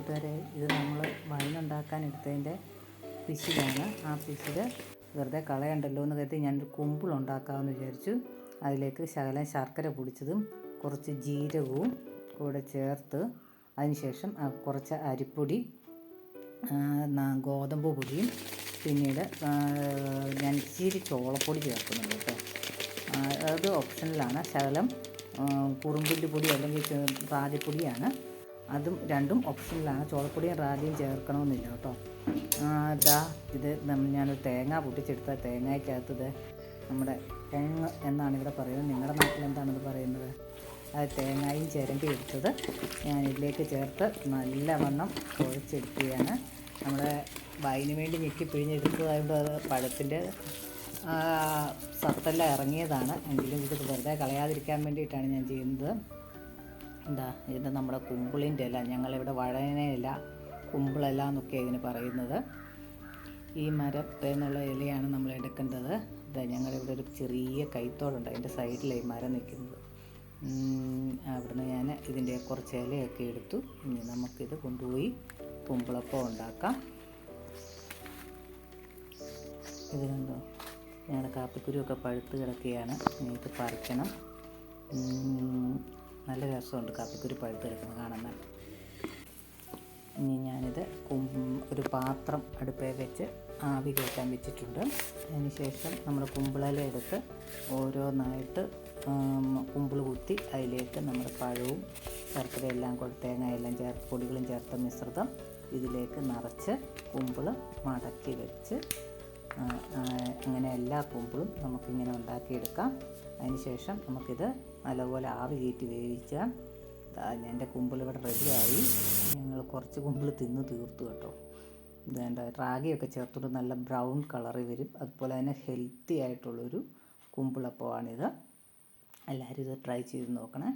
കൂട്ടുകാരെ, ഇത് നമ്മൾ വൈനുണ്ടാക്കാൻ എടുത്തതിൻ്റെ പിശിലാണ്. ആ പിശിൽ വെറുതെ കളയണ്ടല്ലോ എന്ന് കരുതി ഞാനൊരു കുമ്പിളുണ്ടാക്കാമെന്ന് വിചാരിച്ചു. അതിലേക്ക് ശകലം ശർക്കര പൊടിച്ചതും കുറച്ച് ജീരകവും കൂടെ ചേർത്ത് അതിനുശേഷം കുറച്ച് അരിപ്പൊടി, ഗോതമ്പ് പൊടിയും, പിന്നീട് ഞാൻ ഇച്ചിരി ചോളപ്പൊടി ചേർക്കുന്നുണ്ട് കേട്ടോ. അത് ഓപ്ഷനിലാണ്. ശകലം കുറുമ്പുല്ല് പൊടി അല്ലെങ്കിൽ റാഗിപ്പൊടിയാണ്, അതും രണ്ടും ഓപ്ഷനിലാണ്. ചോളപ്പൊടിയും റാഗിയും ചേർക്കണമെന്നില്ല കേട്ടോ. ഇത് ഞാനൊരു തേങ്ങ പൊട്ടിച്ചെടുത്ത തേങ്ങയ്ക്കകത്ത് ഇത് നമ്മുടെ തെങ്ങ് എന്നാണ് ഇവിടെ പറയുന്നത്. നിങ്ങളുടെ നാട്ടിൽ എന്താണിത് പറയുന്നത്? അത് തേങ്ങയും ചിരണ്ടി എടുത്തത് ഞാൻ ഇതിലേക്ക് ചേർത്ത് നല്ലവണ്ണം കുഴച്ചെടുക്കുകയാണ്. നമ്മുടെ വൈന് വേണ്ടി ഞെക്കി പിഴിഞ്ഞെടുത്തതായതുകൊണ്ട് അത് പഴത്തിൻ്റെ സത്തെല്ലാം ഇറങ്ങിയതാണ്. എങ്കിലും ഇത് വെറുതെ കളയാതിരിക്കാൻ വേണ്ടിയിട്ടാണ് ഞാൻ ചെയ്യുന്നത്. ഇത് നമ്മുടെ കുമ്പിളിൻ്റെ ഇല, ഞങ്ങളിവിടെ വഴനയില, കുമ്പിളല എന്നൊക്കെ ഇതിന് പറയുന്നത്. ഈ മരത്തേന്നുള്ള ഇലയാണ് നമ്മൾ എടുക്കേണ്ടത്. ഞങ്ങളിവിടെ ഒരു ചെറിയ കൈത്തോടുണ്ട്, അതിൻ്റെ സൈഡിലാണ് ഈ മരം നിൽക്കുന്നത്. അവിടുന്ന് ഞാൻ ഇതിൻ്റെ കുറച്ച് ഇലയൊക്കെ എടുത്തു. ഇനി നമുക്കിത് കൊണ്ടുപോയി കുമ്പിളപ്പം ഉണ്ടാക്കാം. ഇത് കണ്ടോ, ഞങ്ങളുടെ കാപ്പിക്കുരുവൊക്കെ പഴുത്ത് കിടക്കുകയാണ്. ഇനി ഇത് പറിക്കണം. നല്ല രസമുണ്ട് കാപ്പിക്കുരു പഴുത്ത് കിടക്കുന്നത് കാണാൻ. ഇനി ഞാനിത് ഒരു പാത്രം അടുപ്പിൽ വെച്ച് ആവി കയറ്റാൻ വെച്ചിട്ടുണ്ട്. അതിന് ശേഷം നമ്മൾ കുമ്പിളയില എടുത്ത് ഓരോന്നായിട്ട് കുമ്പിൾ കുത്തി അതിലേക്ക് നമ്മുടെ പഴവും ശർക്കരയെല്ലാം കൂടെ തേങ്ങയെല്ലാം ചേർത്ത് പൊടികളും ചേർത്ത മിശ്രിതം ഇതിലേക്ക് നിറച്ച് കുമ്പിൾ മടക്കി വെച്ച് അങ്ങനെ എല്ലാ കുമ്പിളും നമുക്കിങ്ങനെ ഉണ്ടാക്കിയെടുക്കാം. അതിന് ശേഷം നമുക്കിത് നല്ലപോലെ ആവി കയറ്റി വേവിക്കാം. എൻ്റെ കുമ്പിൾ ഇവിടെ റെഡിയായി. ഞങ്ങൾ കുറച്ച് കുമ്പിൾ തിന്ന് തീർത്തു കേട്ടോ. ഇതേണ്ട റാഗിയൊക്കെ ചേർത്തിട്ട് നല്ല ബ്രൗൺ കളറിൽ വരും. അതുപോലെ തന്നെ ഹെൽത്തി ആയിട്ടുള്ളൊരു കുമ്പിളപ്പമാണിത്. എല്ലാവരും ഇത് ട്രൈ ചെയ്ത് നോക്കണേ.